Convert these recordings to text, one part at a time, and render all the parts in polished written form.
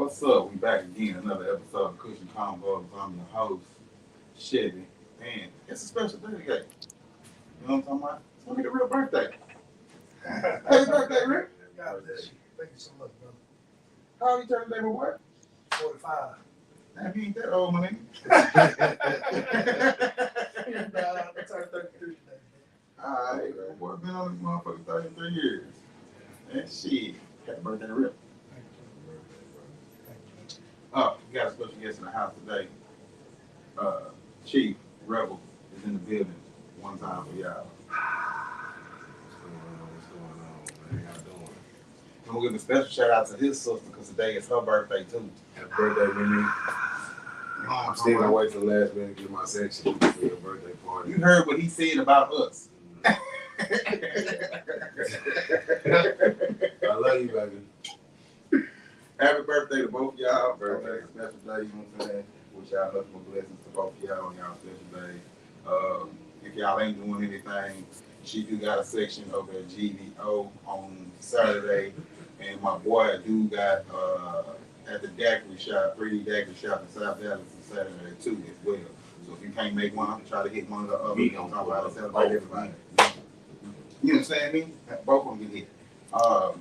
What's up? We back again, another episode of Kush&Konvos. I'm your host, Chevy, and it's a special day today. You know what I'm talking about? It's gonna be the real birthday. Happy birthday, Rick. God bless you. Thank you so much, brother. How old you turning today, my boy? 45. Damn, you ain't that old, my nigga. I turned 33 today. Alright, my boy been on this motherfucker 33 years. And shit. Happy birthday, Rick. Thank you. Oh, we got a special guest in the house today. Chief Rebel is in the building one time for y'all. What's going on, man? How y'all doing? I'm gonna give a special shout out to his sister because today is her birthday too. Happy birthday, Mimi. I'm still gonna wait till the last minute to get my section for your birthday party. You heard what he said about us. I love you, baby. Happy birthday to both of y'all. Birthday, special day, you know what I'm saying? Wish y'all nothing but blessings to both of y'all on y'all special day. If y'all ain't doing anything, she do got a section over at GVO on Saturday. And my boy do got at the daiquiri shop, 3D daiquiri shop in South Dallas on Saturday too as well. So if you can't make one, try to hit one of the others. I'm talking about to celebrate everybody. You know what I'm saying? Me? Both of them get hit. Alright,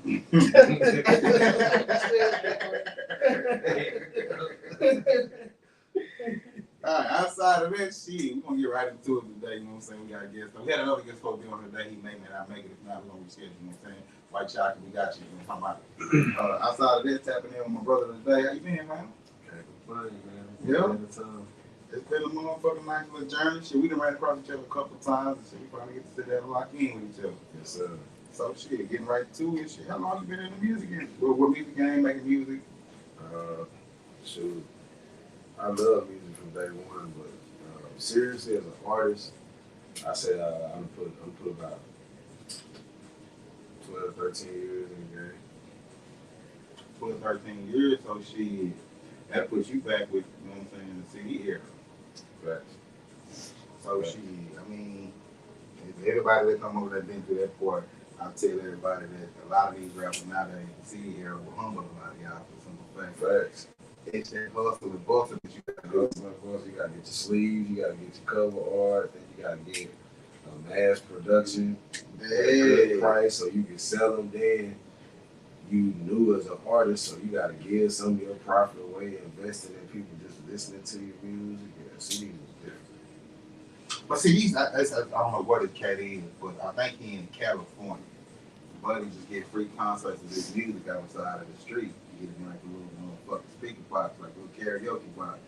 outside of that shit, we're gonna get right into it today, you know what I'm saying? We got a guest. We had another guest supposed to be on today, he may not make it. If not, we're gonna reschedule, you know what I'm saying? White chocolate, we got you, you know what I'm talking about? Outside of that, tapping in with my brother today. How you been, man? Can't complain, man. Yeah. It's been a motherfucking nice little journey. Shit, we done ran across each other a couple of times and shit, we finally get to sit down and lock in with each other. Yes, sir. So shit, getting right to it. Shit, how long you been in the music game? What music game, making music? Shoot. I love music from day one, but seriously, as an artist, I say I'm put about 12, 13 years in the game. 12, 13 years, so shit, that puts you back with, you know what I'm saying, the CD era. Facts. So shit, I mean, if everybody that come over that been through that part, I'll tell everybody that a lot of these rappers nowadays, the CD era will humble a lot of y'all for simple fact. Facts. It's that hustle and bustle that you gotta do. You gotta get your sleeves, you gotta get your cover art, then you gotta get mass production at a good price so you can sell them. Then you knew as an artist, so you gotta give some of your profit away, investing in people just listening to your music. Yeah, CDs was different. But see, I don't know what the cat is, but I think he in California. Buddy just get free concerts of his music outside of the street. You get him like a little motherfucking speaker box, like a little karaoke box.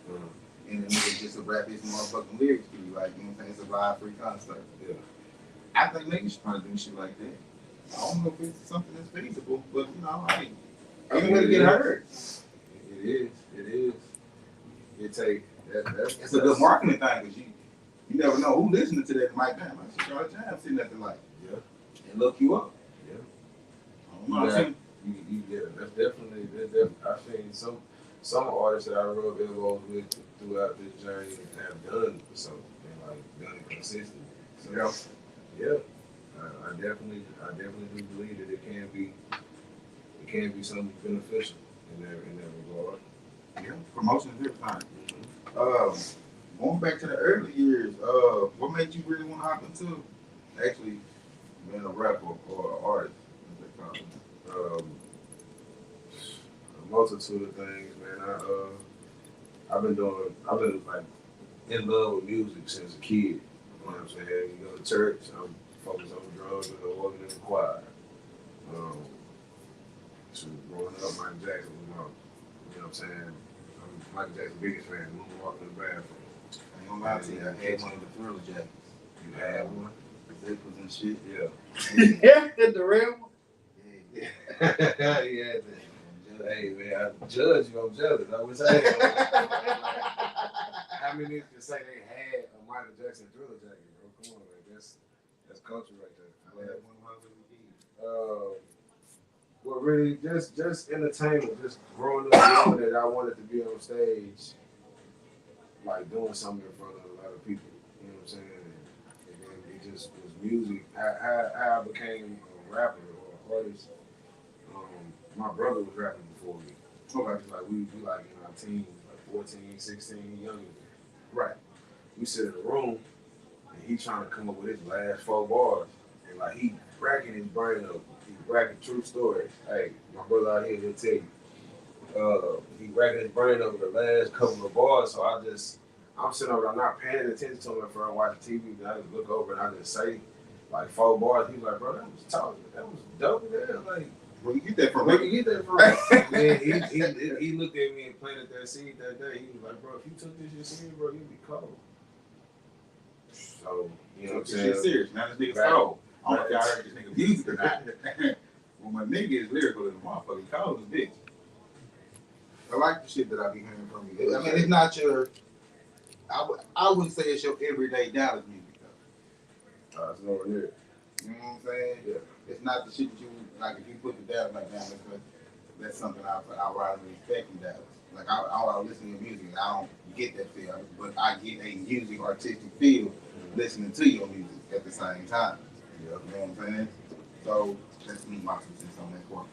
And then nigga just to rap his motherfucking lyrics to you, like, you know what I'm saying? It's a live free concert. Yeah. I think niggas should probably do shit like that. I don't know if it's something that's feasible, but you know, I ain't gonna get heard. It is. It take that's It's a good marketing thing, because you never know who listening to that mic. Damn, I should try to jam, see nothing like. Yeah. And look you up. Yeah. I don't know. That's definitely. I've seen some artists that I rubbed elbows with throughout this journey have done something, and like done it consistently. So, yeah. I definitely do believe that it can be something beneficial in that regard. Yeah, promotion is everything. Going back to the early years, what made you really want to hop into actually being a rapper or an artist, as they call it? A multitude of things, man. I've been like in love with music since a kid. You know what I'm saying? You go to church, I'm focused on drums and the organ and the choir. So growing up, Michael Jackson was my, you know what I'm saying? I'm Michael Jackson's biggest fan. When we walk in the bathroom. I ain't gonna lie to you, I had one of the Thriller jackets. You had one? The zippers and shit. Yeah. Yeah, the real one. Yeah. Yeah. Hey man, I judge you. I'm jealous. I was saying. How many can say they had a Michael Jackson Thriller jacket, bro? Come on, man. That's culture right there. I had one of my little kids. Well, really, just entertainment. Just growing up, knowing that I wanted to be on stage, like doing something in front of a lot of people. You know what I'm saying? And then it just was music. How I became a rapper or an artist. My brother was rapping before me. Okay. Like we like in our teens, like 14, 16, younger. Right. We sit in a room and he trying to come up with his last 4 bars. And like he racking his brain up. He racking true stories. Hey, my brother out here, he'll tell you. He racking his brain up with the last couple of bars. So I'm sitting over there, I'm not paying attention to him for I'm watching TV. And I just look over and I just say like 4 bars. He's like, bro, that was talking. That was dope there. Like, Where you get that from? where you get that from? Man, he looked at me and planted that seed that day. He was like, bro, if you took this shit serious, bro, you'd be cold. So, you know what I'm This saying? shit serious. Now this nigga's Right. cold. I don't know if y'all heard this nigga music or not. Well, my nigga is lyrical as a motherfucker. He cold as bitch. I like the shit that I be hearing from you. I mean, it's not your. I wouldn't say it's your everyday Dallas music though. It's nowhere near it. You know what I'm saying? Yeah. It's not the shit that you like. If you put the Dallas like that, that's something I rather respect in Dallas. Like I listen to your music, and I don't get that feel, but I get a music artistic feel listening to your music at the same time. Yeah. You know what I'm saying? So let's meet my 2 cents on that part.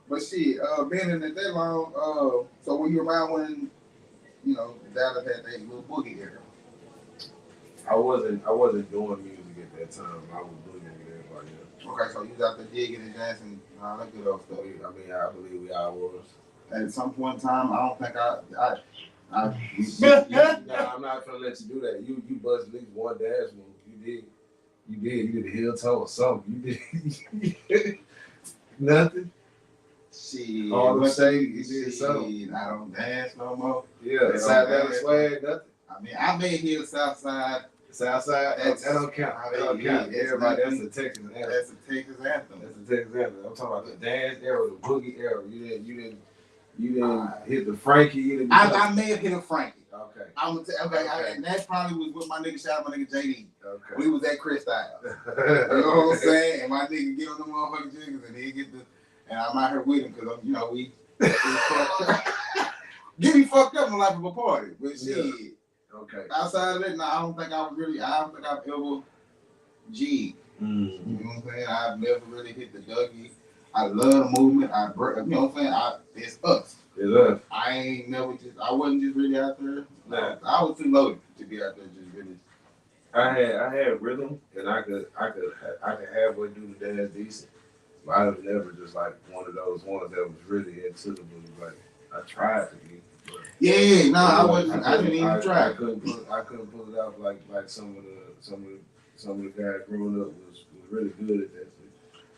But shit, being in it that long, so were you around when, you know, Dallas had that little boogie era? I wasn't doing music at that time. I was doing it with everybody else. Okay, so you was out there digging and dancing, all that good old stuff. I believe we all was. At some point in time, I don't think Nah, I'm not gonna let you do that. You bust at least one dance move. You did a heel toe or something. You did nothing. Shit, All the shade, you did something. I don't dance no more. Yeah, side down swag, nothing. I mean, I made here Southside. Southside, that don't count. That don't count. Everybody, that's a Texas anthem. That's a Texas anthem. That's a Texas anthem. I'm talking about the dance era, the boogie era. You didn't hit the Frankie. You didn't. I may have hit a Frankie. Okay. I'm gonna tell. Okay, and that probably was with my nigga. Shout out my nigga JD. Okay. We was at Chris Style. You know what I'm saying? And my nigga get on the motherfucking jiggers, and he get the. And I'm out here with him because you know we get me fucked up in the life of a party. But shit. Yeah. Okay. Outside of that, I don't think I've ever G'd. Mm-hmm. You know what I'm saying? I've never really hit the Dougie. I love the movement. You know what I'm saying? It's us. It's us. I wasn't just really out there. Nah. I was too loaded to be out there just really. I had rhythm and I could halfway do the dance decent. But I was never just like one of those ones that was really into the boogie. Like I tried to be. Yeah, no, I wasn't. I didn't even try. I couldn't pull it off like some of the guys growing up was really good at that.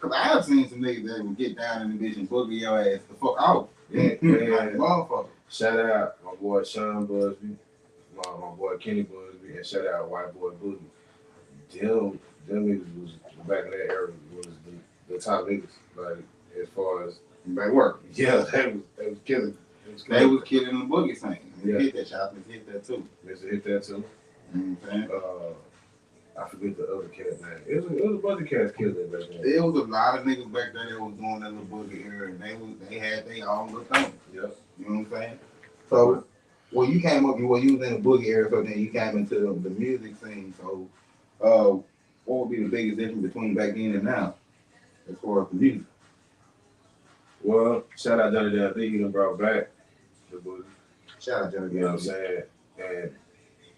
Cause I have seen some niggas that would get down in the bitch and boogie your ass the fuck out. Yeah, Like, motherfucker. Shout out my boy Sean Busby, my boy Kenny Busby, and shout out White Boy Boogie. Them niggas was back in that era was the top niggas. Like as far as They work. yeah, they was killing. They was killing the boogie scene. They Yeah. hit that shot. They hit that too. Mr. hit that too. You know what I'm saying? I forget the other cat name. It was a bunch of cats killed that back then. There was a lot of niggas back there that was doing that little boogie era, and they had their own little thing. Yep. You know what I'm saying? So, well, you came up, you was in the boogie era, so then you came into the music scene. So, what would be the biggest difference between back then and now, as far as the music? Well, shout out Johnny Dale. I think he done brought back the boogie. Shout out Johnny. You know what I'm saying? And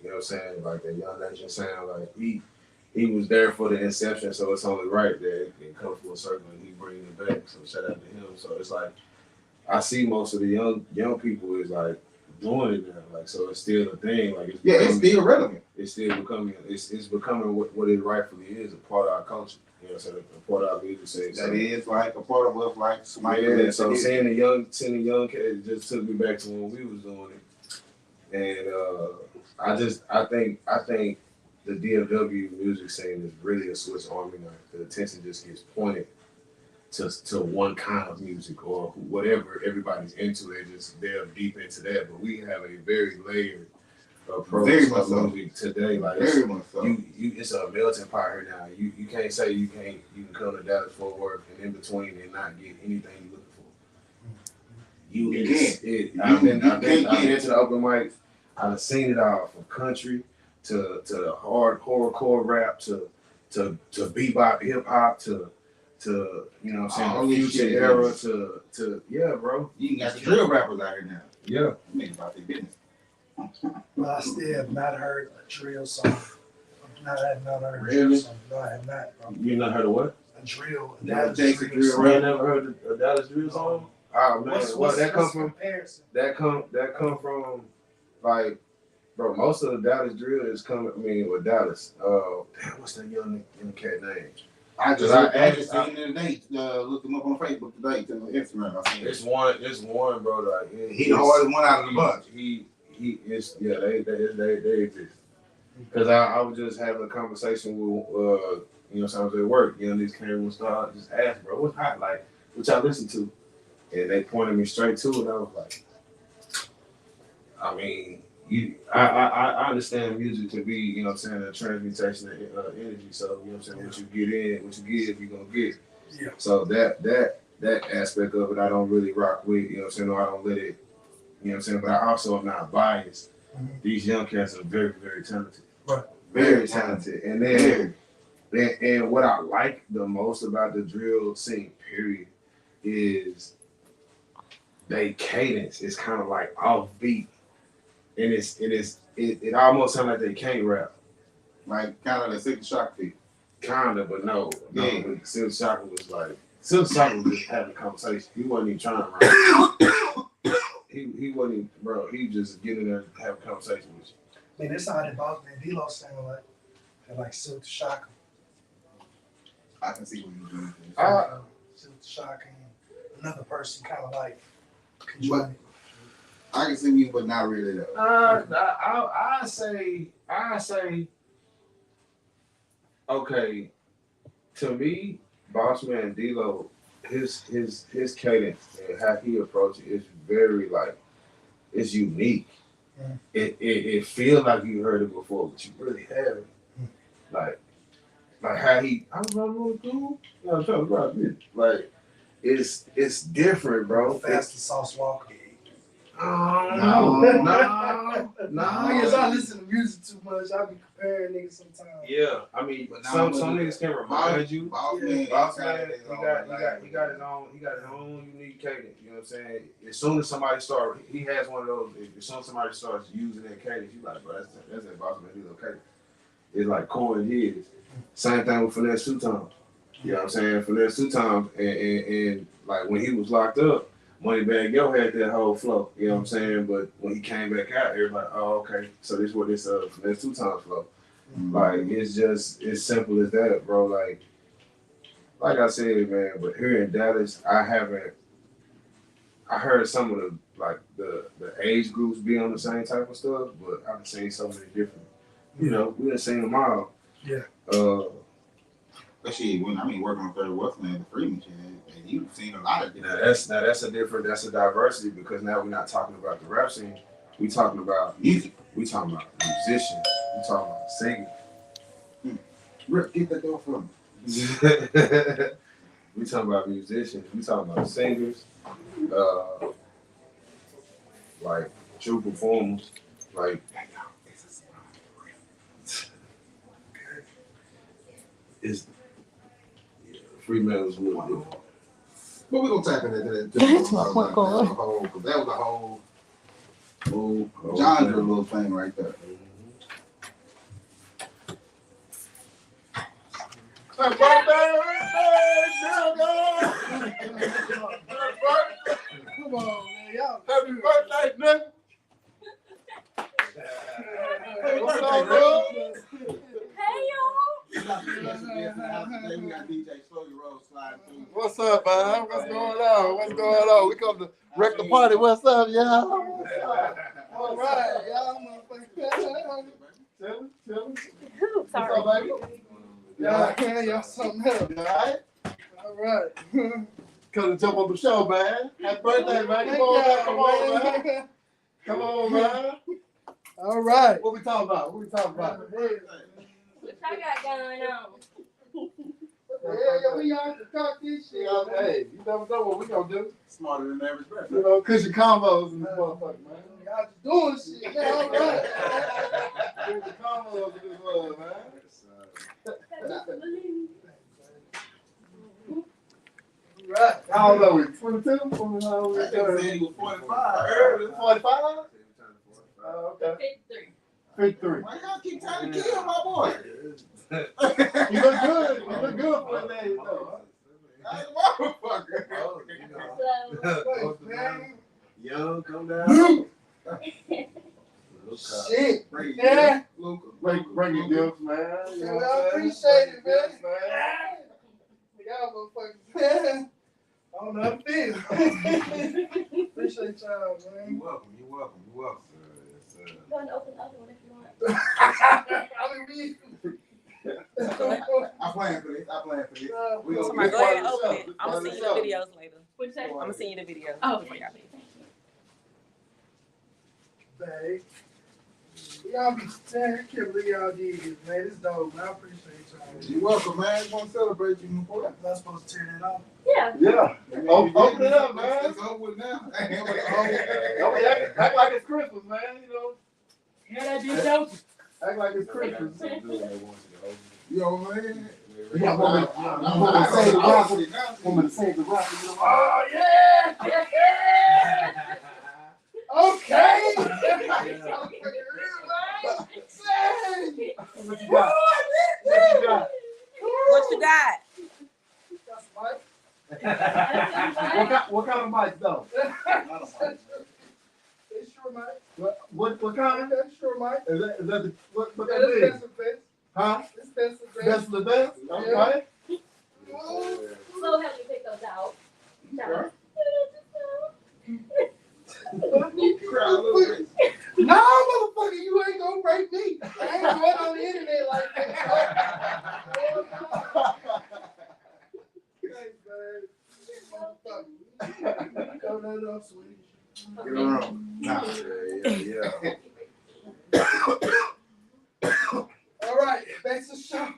you know what I'm saying? Like that Young Nation sound, like he was there for the inception, so it's only right that it comes full circle and he bringing it back. So shout out to him. So it's like I see most of the young people is like doing it now. Like so it's still a thing. Like it's still relevant. It's still becoming it's becoming what it rightfully is, a part of our culture. You know what I'm saying? A part of our music scene. That is like a part of us, like yeah, so seeing a young kid, it just took me back to when we was doing it. And I think the DFW music scene is really a Swiss Army knife. The attention just gets pointed to one kind of music or whatever everybody's into. They just delve deep into that. But we have a very layered approach to music today. Like very much so. It's a melting pot here now. You can't say you can come to Dallas Fort Worth and in between and not get anything you're looking for. I've been to the open mics. I've seen it all from country to hardcore rap to bebop hip hop to to you know what I'm saying, Oh, the this future shit, era to yeah, bro. You got the drill rappers out here now. Yeah. Niggas about their business. But I still have not heard a drill song. I have not heard a Really? drill song. No, I have not, bro. You not heard of what? A drill. You Dallas take the drill song. You ain't never heard a Dallas drill song? Oh man, What's that come from comparison? that come from like bro, most of the Dallas drill is coming. I mean, with Dallas. Damn, what's that young cat name? I just I seen it today. Looked him up on Facebook today, to Instagram. I seen It's one, bro. Like He the hardest one out of the bunch. He is they exist. Cause I was just having a conversation with you know, sometimes at work. You know, these cameras start just ask, bro, what's hot like? What y'all listen to? And they pointed me straight to it. And I was like, I mean, I understand music to be, you know what I'm saying, a transmutation of energy. So, you know what I'm saying, what you get in, what you give, you're going to get. Yeah. So that aspect of it, I don't really rock with, you know what I'm saying, or I don't let it, you know what I'm saying, but I also am not biased. Mhm. These young cats are very, very talented. Right. Very talented. And then, and what I like the most about the drill scene, period, is they cadence is kind of like off beat. And it almost sounds like they can't rap. like kind of the Silk Shock thing. Kinda, but no. Yeah. But Silk Shocker was like Silk Shocker was just having a conversation. He wasn't even trying to rap. he wasn't even, bro, he just get in there and have a conversation with you. I mean, this how the boss man D-Lo sound like. They're like Silk Shocker. I can see what you're doing. Silk Shocker and another person kind of like conjoined. I can see you, but not really though. I say, okay. To me, Bossman D-Lo, his cadence and how he approaches it is very like it's unique. Mm. It feels like you heard it before, but you really haven't. Like how he, I don't know what to do. You know, I'm trying to rock it. Like it's different, bro. Fast and Sauce Walker. No. I guess I listen to music too much. I be comparing niggas sometimes. Yeah, I mean, But some now- niggas can remind you. Boss Yeah. man, Boss got man, his he own got language. his own unique cadence. You know what I'm saying? As soon as somebody starts, he has one of those. As soon as somebody starts using that cadence, you like, bro, that's that Boss Man D-Lo cadence. It's like coin his. Same thing with Finesse two times. You know what I'm saying? Finesse two times, and like when he was locked up, Moneybagg Yo had that whole flow. You know what I'm saying? But when he came back out, everybody, oh okay, so this is what this Finesse two times flow. Like it's just as simple as that, bro. Like I said, man. But here in Dallas, I heard some of the age groups be on the same type of stuff, but I've seen so many different. You know, we done seen them all. Yeah. But shit, when working on Third West Land, the Freeman shit, and you've seen a lot of different. That's a diversity because now we're not talking about the rap scene. We talking about music. We talking about musicians. We talking about singing. Rip, get that door from me. We talking about musicians. We talking about singers. Like true performers. Like it's Freeman's wood. But we're gonna tap into that. That's my point, Cole. That was a whole genre little thing right there. Happy Come on, man. Y'all. birthday, nigga! Hey, what's up, bro? Hey y'all. We got DJ Slowly Roll slide through. What's up, man? What's going on? What's going on? We come to wreck the party. What's up, y'all? All right, y'all motherfuckers. Tell me. Oops, sorry. What's up, baby? Y'all something else. You all right? All right. Come to jump on the show, man. Happy birthday, man. Come on, man. Come on, man. Come on, man. All right. What we talking about? What we talking about? What I got going on? Yeah, we out to talk this shit. Hey, you never know what we gonna do. Smarter than average breath. You know, KushandKonvos in this motherfucker, man. Y'all just doing shit. Yeah, all right. KushandKonvos in this motherfucker, man. How old are we? 22? That nigga said he was 45 earlier. 45? Oh, okay. 53. Why y'all keep trying to kill my boy? You look good. You look good for his age, though. That's a motherfucker. Young, come down. Shit. Bring Yeah. Luca. Bring your gifts, man. You know I what I'm appreciate saying? it, man. Yes, Y'all motherfuckers. I don't know how to feel. Appreciate y'all, man. You welcome. Go and open the other one if you want. I mean, I plan for this. We gonna Somebody get go ahead and open it. I'm gonna Part of send you the the show. videos later. What'd you say? I'm gonna send you the videos. Oh, before y'all leave. Babe. Y'all be, man, I can't believe y'all did this, man. It's dope, man. I appreciate y'all. You welcome, man. We want to celebrate you, my boy. I'm not supposed to tear that off. Yeah. Yeah. Open it up, man. It's over with now. Act like it's Christmas, man. You know, Yeah, that bitch dope. act like it's Christmas. You know what I mean? Yeah, want me to save the rock. Oh, yeah! Okay! What you got? What you got? What kind of mic though? It's sure, Mike. What kind? That's sure, Mike. Is that the what Yeah, that that's is? best of best. Huh? It's best of best. Best of the best? Okay. So help me pick those out. Cry a little bit. No, motherfucker, you ain't gonna break me. I ain't going on the internet like that. Thanks, man. Motherfucker. Come that up, sweetie. Get around. Nah. All right, back to the show.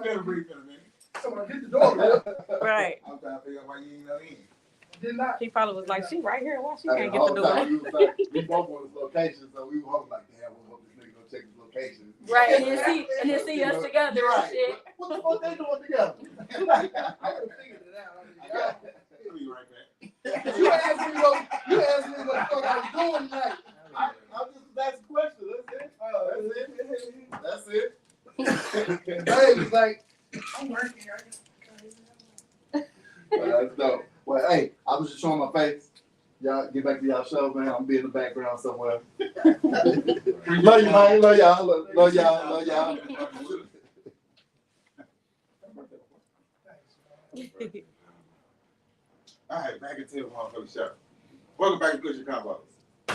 Better breathe in a minute. Somebody hit the door, man. Right. I'm trying to figure out why you ain't let in. Did not. She probably was like, she right here. Why she Hey, can't get the door? We both on his location, so we were hoping like, damn, we hope this nigga gonna check his location. Right, and then see us together and Right. shit. What the fuck they doing together? I would have figured it out. He'll be right back. You asked me what the fuck I was doing tonight. I'm just asking questions. That's it. Hey, was like, I'm working. Well, that's dope. Well, hey, I was just showing my face. Y'all get back to y'all show, man. I'm be in the background somewhere. Love you, man. Love y'all. Love y'all. All right, back into the motherfucking show. Welcome back to Kush&Konvos.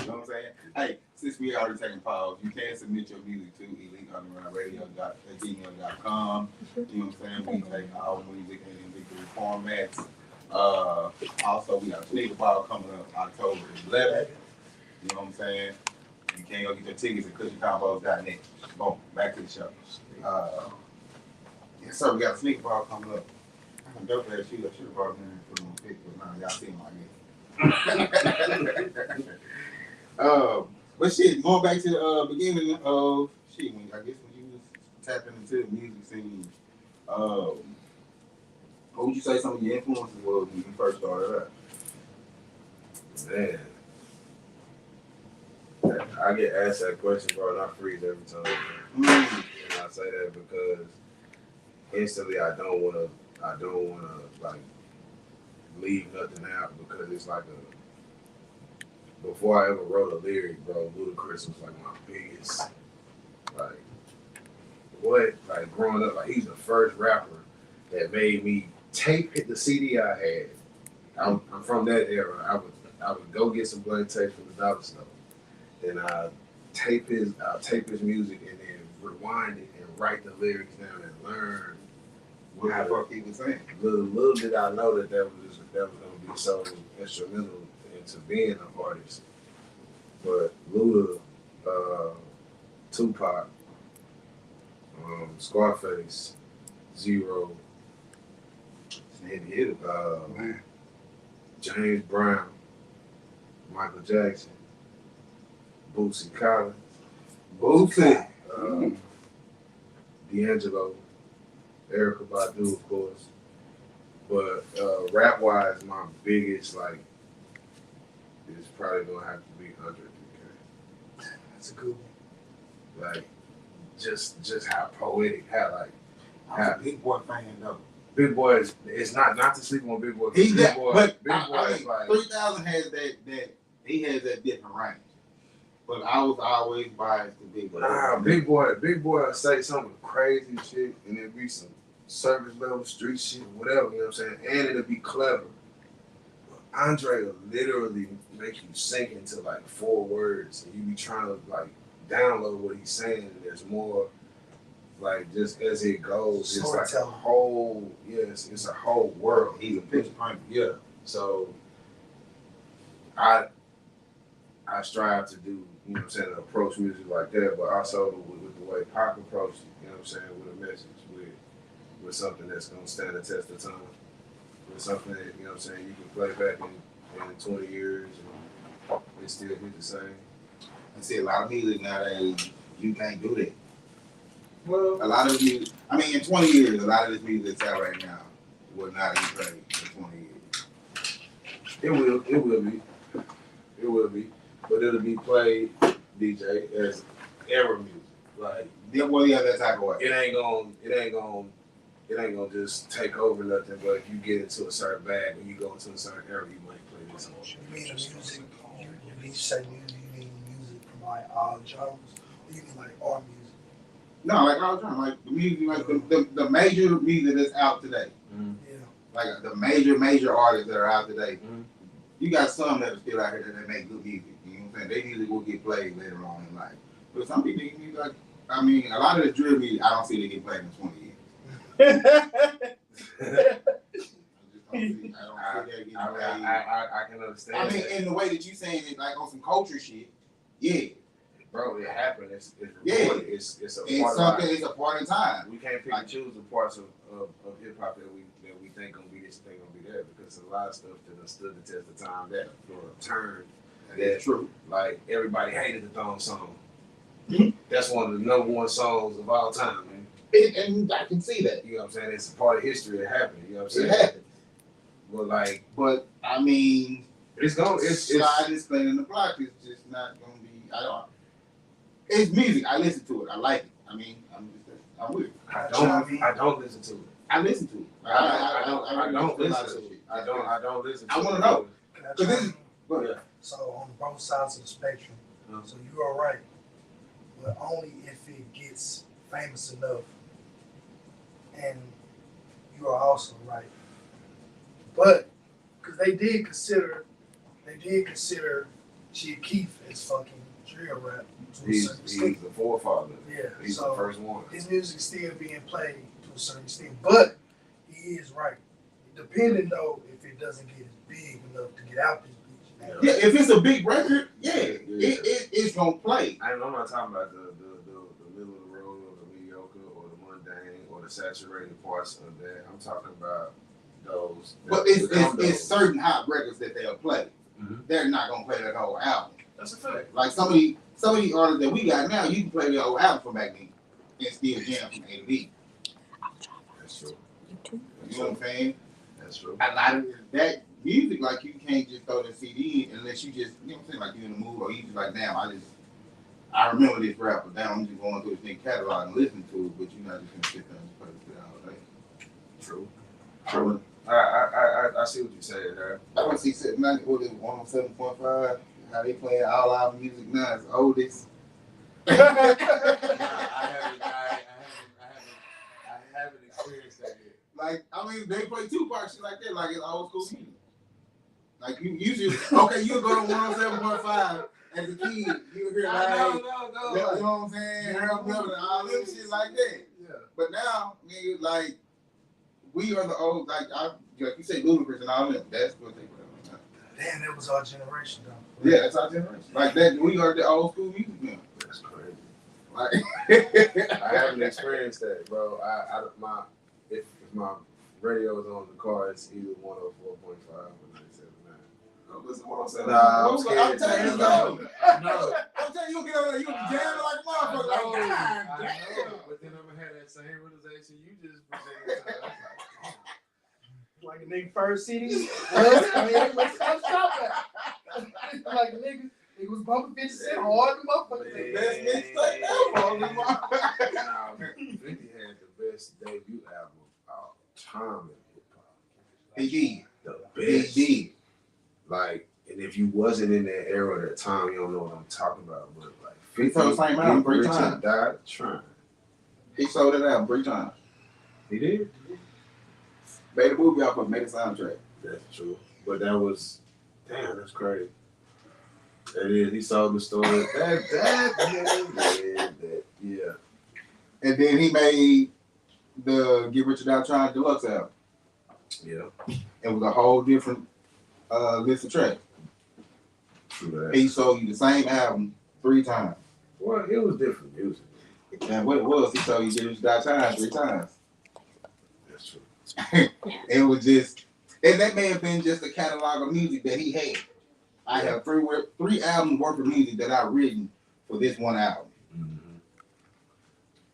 You know what I'm saying? Hey, since we already taking pause, you can submit your music to eliteundergroundradio.com. You know what I'm saying? We take all music in individual formats. Also, we got a sneaker ball coming up October 11th. You know what I'm saying? You can go get your tickets at KushandKonvos.net. Boom, back to the show. Yes, sir, we got a sneaker ball coming up. I'm dope ass shoe. I should have brought it in and put them on pic, but now y'all see them like this. But shit, going back to the beginning of shit, I guess when you was tapping into the music scene, what would you say some of your influences was when you first started out? Man, I get asked that question, bro, and I freeze every time. And I say that because instantly I don't wanna like leave nothing out, because it's like before I ever wrote a lyric, bro, Ludacris was like my biggest, like, what? Like growing up, like he's the first rapper that made me tape the CD I had. I'm from that era. I would go get some blank tapes from the dollar store, and I tape his music and then rewind it and write the lyrics down and learn What the fuck he was saying? Little did I know that was gonna be so instrumental into being an artist. But Luda, Tupac, Scarface, Zero, James Brown, Michael Jackson, Bootsy Collins, D'Angelo, Erykah Badu, of course. But rap wise, my biggest like is probably gonna have to be 100. That's a good one. Like just how poetic, how like I'm a big boy fan though. Big Boy is it's not to sleep on Big Boy. He's Big that, Boy, but Big Boy I is mean, like 3000 has that he has that different range. But I was always biased to Big Boy. nah, Big Boy will say some crazy shit and it'll be some service level street shit, whatever, you know what I'm saying? And it'll be clever. Andre will literally make you sink into like 4 words and you be trying to like download what he's saying and there's more like just as it goes, it's like a whole it's a whole world. He's a picture painter. Yeah. So I strive to do, you know what I'm saying, approach music like that, but also with the way Pac approached it, you know what I'm saying, with a message, with something that's gonna stand the test of time. With something that, you know what I'm saying, you can play back in 20 years and it still hit the same. I see a lot of music nowadays, you can't do that. Well, A lot of music, I mean, in 20 years, a lot of this music that's out right now will not be played in 20 years. it will be, but it'll be played, DJ, as era music. Like, That type of way. it ain't gonna just take over nothing, but if you get into a certain bag or you go into a certain era, you might play this song. You mean the music, when you say music, you mean music from like all genres? Or you mean like our music? No, like I was trying, like the music, like the major music that's out today. Mm-hmm. Yeah. Like the major artists that are out today. Mm-hmm. You got some that are still out here that make good music. You know what I'm saying? Their music will get played later on in life. But some people, like, I mean, a lot of the drill music, I don't see they get played in 20 years. I can understand. I mean, in the way that you saying it, like on some culture shit, yeah. Bro, it happened. It's Yeah. recorded. It's a It's part something. of It's a part of time. we can't pick and choose the parts of hip hop that we think gonna be this and think gonna be that because there's a lot of stuff that has stood the test of time that for a turn. That's true. Like everybody hated the thong song. Mhm. That's one of the #1 songs of all time, man. And I can see that. You know what I'm saying? It's a part of history that happened. You know what I'm It saying? happened. But like, But I mean, it's slide is playing in the block is just not gonna be. I don't. It's music. I listen to it. I like it. I mean, I'm with it. I don't listen to it. I listen to it. I don't listen to it. I don't listen to it. I want to know. Can I Cause this chime is, in? go ahead. So on both sides of the spectrum, Mhm. so you are right, but only if it gets famous enough, and you are also right. But because they did consider Chief Keef as fucking drill rap to a He's certain extent. the forefather. Yeah, He's so the first one. his music still being played to a certain extent, but he is right. Depending though, if it doesn't get big enough to get out this bitch. Yeah, if it's a big record, it's gonna play. I'm not talking about the middle of the road or the mediocre or the mundane or the saturated parts of that. I'm talking about those. But it's certain hot records that they'll play. Mhm. They're not gonna play that whole album. That's a fact. Like some of the artists that we got now, you can play the whole album from back then and still jam from A to B. That's true. You know what I'm saying? That's true. A lot of that music, like you can't just throw the CD in unless you just, you know what I'm saying, like you in the mood or you just like, damn, I remember this rapper. Damn, I'm just going through this thing catalog and listening to it, but you're not just gonna sit there and just play it all day. True. True. I see what you're saying there. I don't see 107.5. How they playing all our music now is oldest. I haven't experienced that yet. Like, I mean, they play Tupac shit like that, like it's old school music. Like you usually, okay, you go to 107.5 as a kid, you hear like, No. you know what I'm saying, Harold Melvin, and all them shit like that. Yeah. But now, nigga, like, we are the old, like you say, Ludacris and all them. That's what they play. Damn, that was our generation though. Yeah, that's our generation. Like that, we are the old school music now. That's crazy. Like, I haven't experienced that, bro. If my radio is on the car, it's either 104.5 or 97.9. Listen, what I'm saying. Nah, I'm I'm scared. telling you, No. I'm telling you, you get over there, you be jamming like a motherfucker. Like, God damn. But then I'm gonna have that same realization you just presented to us. Like a nigga first CD. Well, I mean, let's stop that. Like a nigga was bumping 50 Cent hard to motherfuckers. Best mixtape ever. Nah, 50 had the best debut album of all time in hip hop. He did. The He best. did. Like, and if you wasn't in that era at that time, you don't know what I'm talking about. But like, He sold the same album Get 3 Rich or times. Die Trying. He sold it out 3 times. He did. Made a movie off of it, made a soundtrack. That's true. But that was, damn, that's crazy. That is, he sold the story. Yeah. And then he made the Get Rich or Die Trying deluxe album. Yeah. It was a whole different list of tracks. True that. He sold you the same album 3 times. Well, it was different music. And what it was, he sold you Get Rich or Die Trying 3 times. That's true. It was just, and that may have been just a catalog of music that he had. I have 3 albums worth of music that I've written for this one album. Mm-hmm.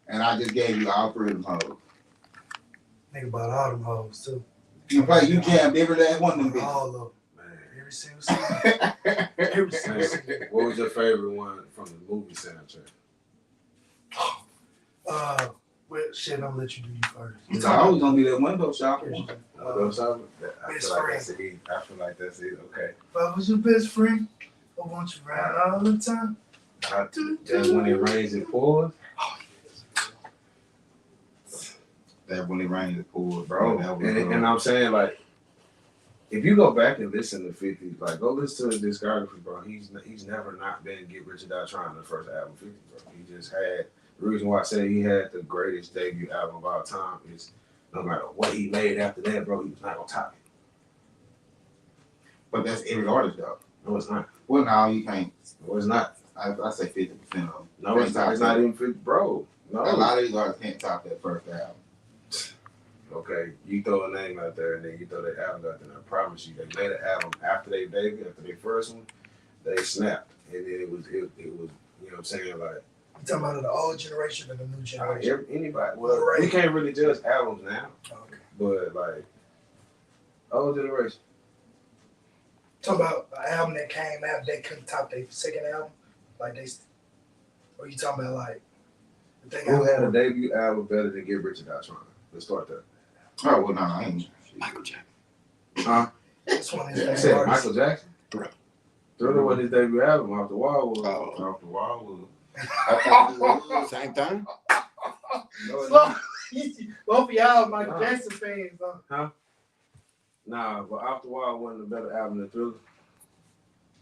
And I just gave you all 3 of them hoes. Nigga bought all them hoes too. You jammed every last one of them bitches. All of them. Man. Every single season. Every single season. What was your favorite one from the movie soundtrack? Well, shit, I'm gonna let you do you first. It's always gonna be that window shopper. I Best feel like that's it. Okay. If I was your best friend, I want you around all the time. That's when it rains and pours. That when it rains, it pours, Bro, That was, and I'm saying, like, if you go back and listen to 50, like, go listen to his discography, bro. He's never not been Get Rich or Die Trying, the first album, 50, bro. He just had, the reason why I say he had the greatest debut album of all time is no matter what he made after that, bro, he was not gonna top it. But that's every artist, though. No, it's not. Well, no, you can't. No, it's not. I say 50% of them. No, it's not. It's not even 50, bro. No. A lot of these artists can't top that first album. Okay, you throw a name out there and then you throw that album out there, and I promise you, they made an album after they debut, after their first one, they snapped. And then it was, you know what I'm saying? Like, You talking about the old generation and the new generation? anybody, well, Right. we can't really judge albums now, Okay. but like, old generation. Talking about an album that came out, they couldn't top their second album? Like they, or you talking about like, if they Who had a got debut album better than Get Rich or Die Trying? Let's start there. Oh, well, no, I ain't. Michael Jackson. Huh? this one You is said artists. Michael Jackson? Thriller. Thriller was his debut album. Off the Wall was. Off the wall was. Same thing. No, it's Slow. Both of y'all Michael Jackson fans, huh? Nah, but Off the Wall wasn't a better album than Thriller.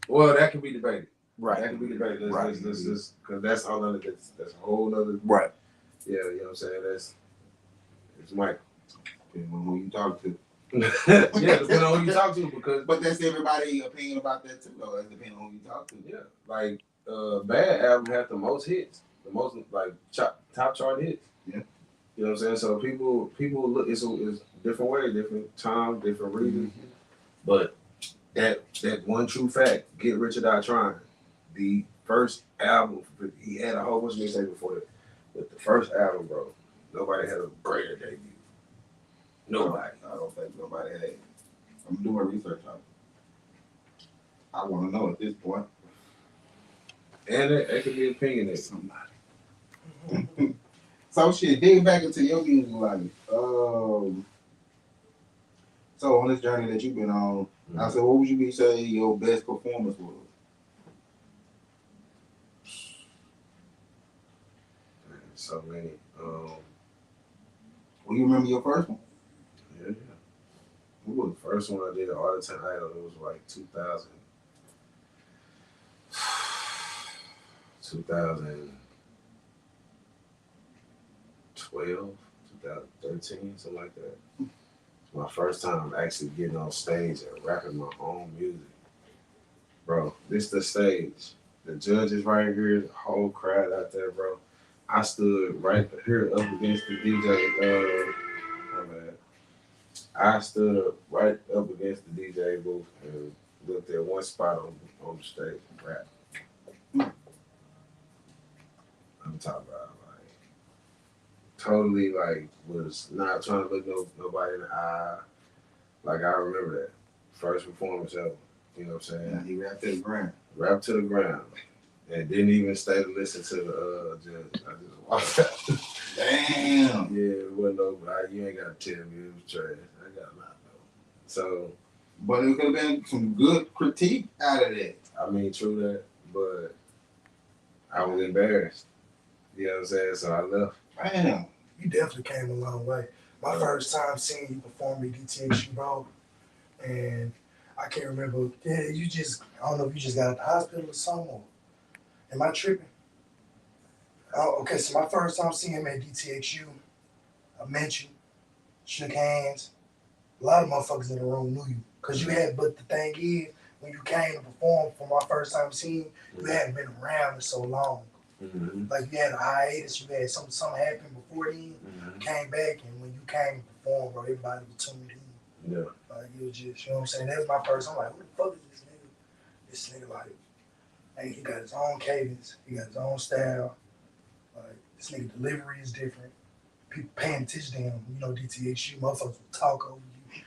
Well, that can be debated. Right. That can be debated. Right. Because that's all other. That's a whole other. Right. Yeah, you know what I'm saying. It's Mike. Depending on who you talk to. Yeah, depending on who you talk to, because But that's everybody's opinion about that, too, though. That's depending on who you talk to. yeah, like Bad album had the most hits, the most like top chart hits. Yeah. You know what I'm saying? So people look. It's different ways, different time, different reasons. But that one true fact, Get Rich or Die Trying, the first album, he had a whole bunch of mixtapes before that, but the first album, bro, nobody had a greater debut. Nobody. I don't think nobody had. I'm doing research on it. I want to know at this point. And it could be opinionated. Somebody. So shit, dig back into your music life. So on this journey that you've been on, I said, what would you say your best performance was? So many. Well, you remember your first one? Yeah. What was the first one I did? All the Time Idol. It was like 2000. 2012, 2013, something like that. It's my first time actually getting on stage and rapping my own music. Bro, this the stage. The judge is right here, the whole crowd out there, bro. I stood right here up against the DJ, my bad. I stood right up against the DJ booth and looked at one spot on the stage and rap. I'm talking about totally like was not trying to look nobody in the eye. Like I remember that first performance ever. You know what I'm saying? Yeah, he rapped to the ground. Rap to the ground. And didn't even stay to listen to the judge. I just walked out. Damn. Yeah, it wasn't no, you ain't got to tell me it was trash. I got a lot though. So, But it could have been some good critique out of that. I mean, true that, but I was embarrassed. You know what I'm saying? So I left. Damn. You definitely came a long way. My first time seeing you perform at DTXU, bro, and I can't remember. Yeah, I don't know if you just got out of the hospital or something. Or, am I tripping? Oh, okay, so my first time seeing him at DTXU, I met you, shook hands. A lot of motherfuckers in the room knew you. But the thing is, when you came to perform for my first time seeing you hadn't been around in so long. Mm-hmm. Like you had a hiatus, you had something happened before then, you came back, and when you came to perform, bro, everybody was tuned in. Yeah. Like it was just, you know what I'm saying? That was my first. I'm like, who the fuck is this nigga? This nigga like, hey, he got his own cadence, he got his own style. Like this nigga delivery is different. People paying attention to him. You know, DTHU motherfuckers will talk over you.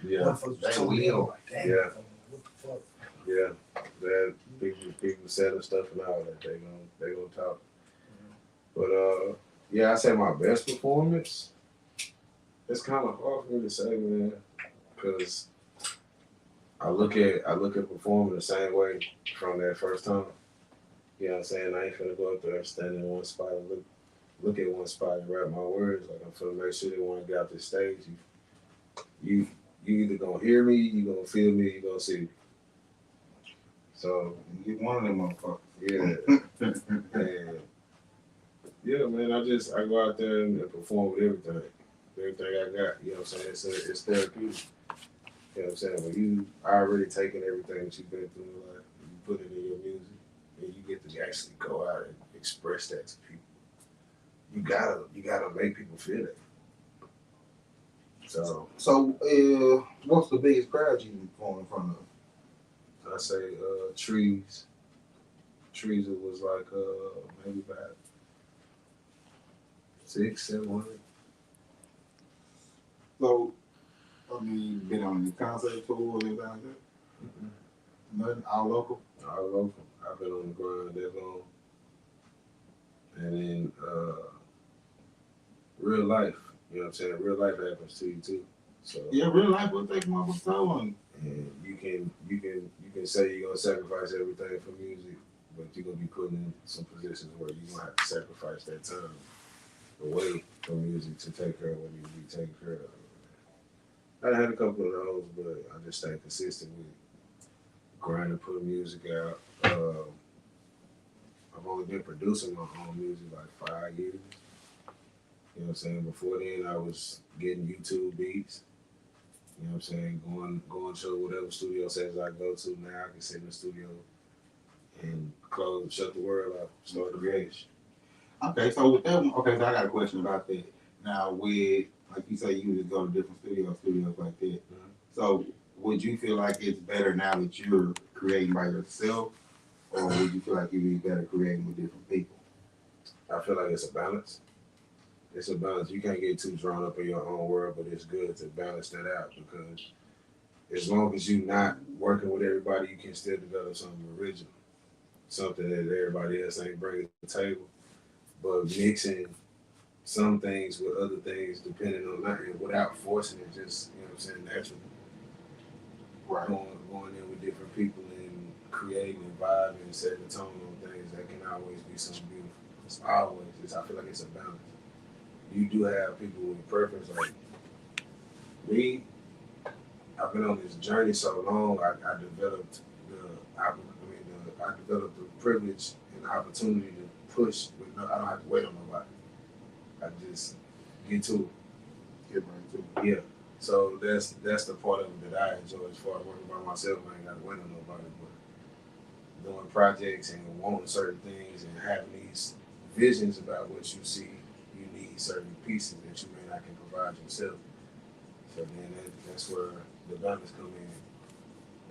Yeah. Motherfuckers will tune in. Like, damn, Yeah. what the fuck? Yeah. That people selling stuff and all that. They gonna talk. But yeah, I say my best performance. It's kind of hard for me to say, man, because I look at performing the same way from that first time. You know what I'm saying? I ain't finna go up there, stand in one spot and look at one spot and rap my words. Like I'm finna make sure that when I get out this stage, you either gonna hear me, you gonna feel me, you gonna see me. So You get one of them motherfuckers. yeah, and yeah, man. I go out there and perform with everything I got. You know what I'm saying? It's therapeutic. You know what I'm saying? When you already taking everything that you've been through in life, you put it in your music, and you get to actually go out and express that to people. You gotta make people feel it. So, what's the biggest crowd you performed in front of? I say trees. Trees, it was like maybe about 600-700. So, I mean, been on any concert tours, anything like that? Nothing, all local? All local. I've been on the grind that long. And then real life, you know what I'm saying? Real life happens to you too. So Yeah, real life will take my so on. and you can say you're gonna sacrifice everything for music, but you're gonna be put in some positions where you're gonna have to sacrifice that time away from music to take care of what needs to be taken care of. I had a couple of those, but I just stayed consistent with grinding, putting music out. I've only been producing my own music like 5 years. You know what I'm saying? Before then, I was getting YouTube beats. You know what I'm saying? Going to whatever studio sessions I go to. Now I can sit in the studio and shut the world out, start the creation. Okay, so with that one, so I got a question about that. Now, with, like you say, you just go to different studios like that. Mm-hmm. So, would you feel like it's better now that you're creating by yourself, or would you feel like you'd be better creating with different people? I feel like it's a balance. It's a balance. You can't get too drawn up in your own world, but it's good to balance that out because as long as you're not working with everybody, you can still develop something original, something that everybody else ain't bringing to the table. But mixing some things with other things, depending on that, without forcing it, just you know what I'm saying, naturally. Right. Going in with different people and creating and vibing and setting the tone on things that can always be something beautiful. It's always. I feel like it's a balance. You do have people with preference. Like me, I've been on this journey so long. I developed I developed the privilege and the opportunity to push. I don't have to wait on nobody. I just get to it. Get right to it. Yeah. So that's the part of it that I enjoy as far as working by myself. I ain't got to wait on nobody, but doing projects and wanting certain things and having these visions about what you see, you need certain pieces that you may not can provide yourself. So then that's where the balance come in,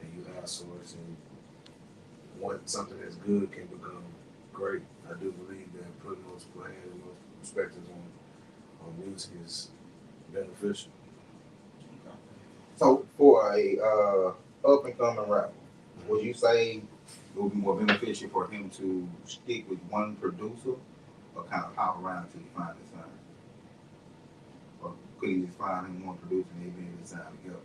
and you outsource and want something that's good can become great. I do believe that putting those plans and those perspectives on on music is beneficial. So for a up and coming rapper, would you say it would be more beneficial for him to stick with one producer or kind of hop around until he finds his sound? Or could he just find him one producer and they be able to sound together?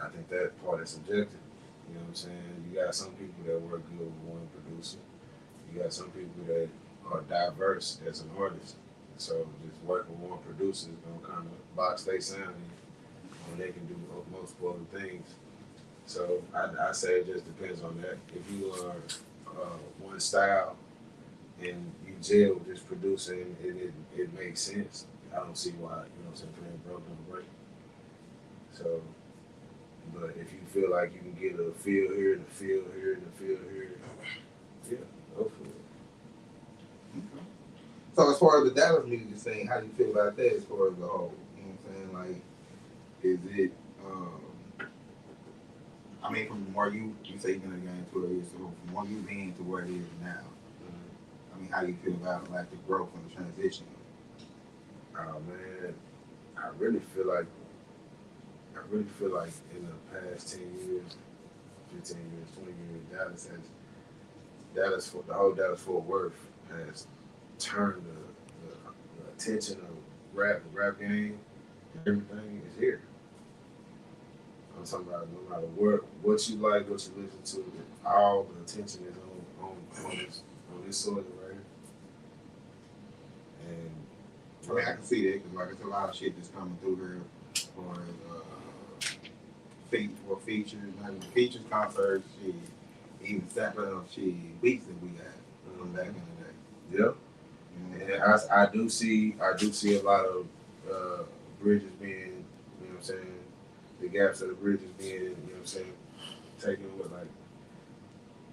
I think that part is subjective. You know what I'm saying? You got some people that work good with one producer. You got some people that are diverse as an artist. So just working with one producer is gonna kind of box their sound in when they can do multiple other things. So I say it just depends on that. If you are one style and you gel with this producer and it makes sense, I don't see why, you know what I'm saying, playing broke on break. So, but if you feel like you can get a feel here and a feel here and a feel here, yeah, go for it. Okay. So as far as the Dallas music scene, how do you feel about that as far as the whole? You know what I'm saying? Like, is it, I mean, from where you say you've been in the game 12 years, so from where you've been to where it is now, I mean, how do you feel about like the growth and the transition? Oh man, I really feel like in the past 10 years, 15 years, 20 years, the whole Dallas Fort Worth has turned the attention of rap game, everything is here. I'm talking about no matter what you like, what you listen to, all the attention is on this soil right here. And I mean, I can see that because like it's a lot of shit that's coming through here for features, like features, concerts, shit, even sampling of shit, beats that we got from back in the day. Yep. And I do see a lot of bridges being, you know what I'm saying, the gaps of the bridges being, you know what I'm saying, taken with like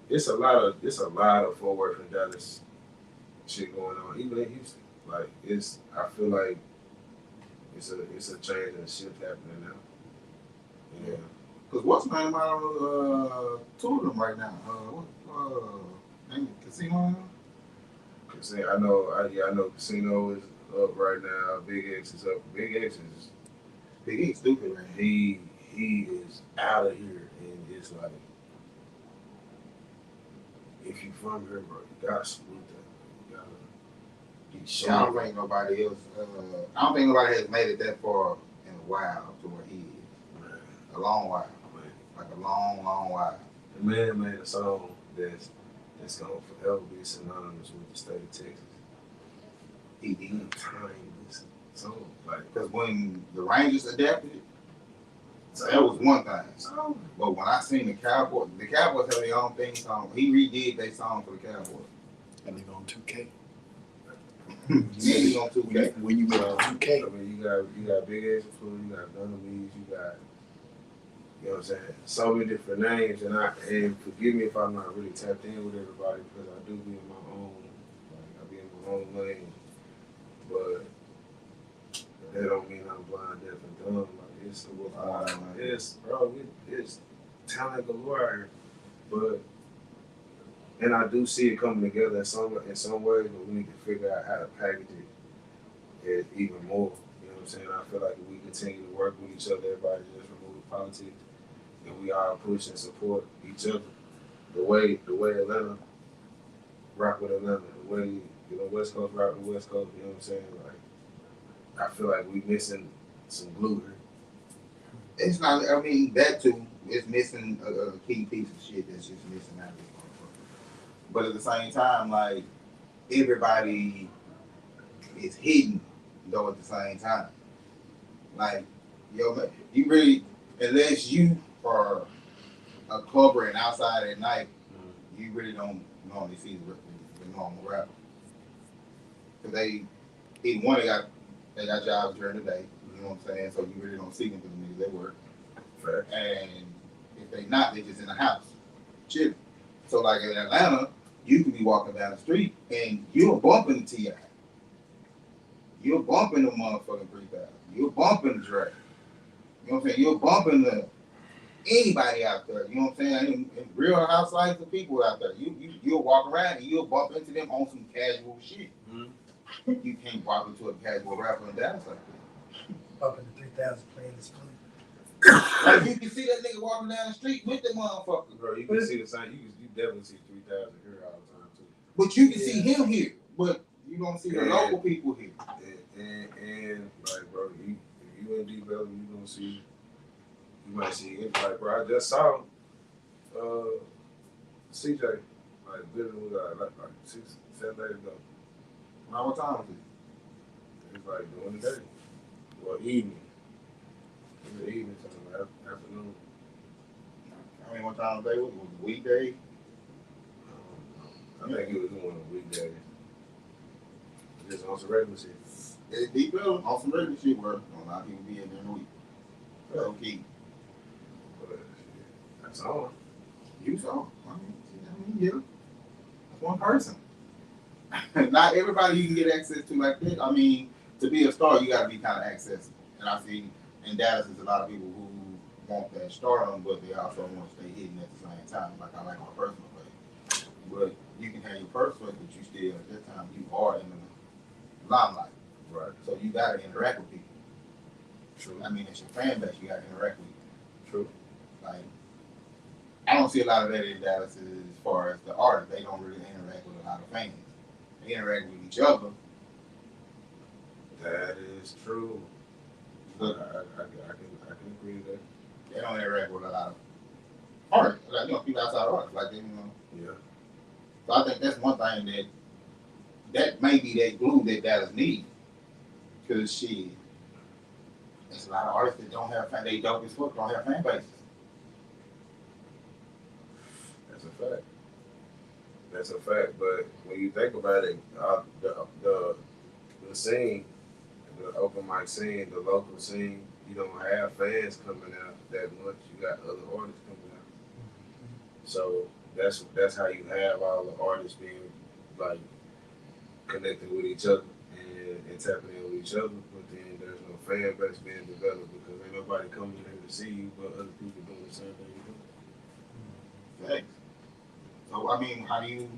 it's a lot of Fort Worth and Dallas shit going on, even in Houston. Like I feel like it's a change and a shift happening now. Yeah. Cause what's the name out on two of them right now? Name it Casino? I know Casino is up right now. Big X is up. Big X stupid, man. He is out of here, and it's like if you from here, bro, you gotta salute that. You gotta get shot. I don't think nobody else. I don't think nobody has made it that far in a while to where he is. Man. A long while. Man. Like a long, long while. The man made a song that's gonna forever be synonymous with the state of Texas. He did. Timeless song, like Because when the Rangers adapted it, so that was one thing. But when I seen the Cowboys have their own theme song. He redid their song for the Cowboys. And they on 2K. Yeah, he on 2K. When you make 2K. I mean, you got Big Ass Food, you got Dunleavy's, you got, you know what I'm saying, so many different names, and forgive me if I'm not really tapped in with everybody because I do be in my own, like I be in my own lane, but that don't mean I'm blind, deaf, and dumb. Like it's talent galore, but and I do see it coming together in some ways, but we need to figure out how to package it even more. You know what I'm saying? I feel like if we continue to work with each other, everybody just remove politics, and we all push and support each other. The way Atlanta rock with Atlanta, the way West Coast rock with West Coast. You know what I'm saying? Like I feel like we missing some glue here. It's not. I mean, that too. It's missing a key piece of shit that's just missing out of this motherfucker. But at the same time, like everybody is hidden though. At the same time, like yo, you really, unless you are a clubber and outside at night, you really don't normally see the normal rapper. Cause either one they got jobs during the day. You know what I'm saying? So you really don't see them because the niggas they work. Fair. And if they not, they just in the house, chilling. So like in Atlanta, you can be walking down the street and you're bumping the T.I. You're bumping the motherfucking 3000. You're bumping the Dre. You know what I'm saying? You're bumping the anybody out there. You know what I'm saying? In real house life of people out there, you'll walk around and you'll bump into them on some casual shit. Mm-hmm. You can't walk into a casual rapper and dance like that. Up in the 3,000 playing this flute. Like you can see that nigga walking down the street with the motherfucker. Bro, you can see the same. You definitely see 3,000 here all the time too. But you can see him here, but you don't see the local people here. And like, bro, if you in D Valley, you gonna see. You might see it. Like, bro, I just saw CJ like literally like 6-7 days ago. Now what time is it? It's like during the day, or evening. In the evening time, afternoon. I mean, what time of day was it? Was it weekday? I think it was on a weekday. Just on some regular shit. It's deep on some regular shit where a lot of people be in there in the week. So keep. But that's all. You saw. I mean, yeah. That's one person. Not everybody you can get access to like that. I mean, to be a star, you got to be kind of accessible. And I see in Dallas, there's a lot of people who want that stardom, but they also want to stay hidden at the same time. Like I like my personal page. But you can have your personal, but you still, at that time, you are in the limelight. Right. So you got to interact with people. True. I mean, it's your fan base, you got to interact with. True. Like, I don't see a lot of that in Dallas as far as the artists. They don't really interact with a lot of fans. They interact with each other. That is true. But I can agree with that. they don't interact with a lot of artists. Like, you know, people outside artists. Like, they, you know. Yeah. So I think that's one thing that may be that glue that Dallas needs. Because shit, there's a lot of artists that don't have fan. They dope as fuck, don't have fan bases. That's a fact. That's a fact. But when you think about it, the scene, the open mic scene, the local scene, you don't have fans coming out that much. You got other artists coming out. So that's how you have all the artists being like connected with each other and tapping in with each other. But then there's no fan base being developed because ain't nobody coming here to see you, but other people doing the same thing you do. Thanks. So I mean, how do you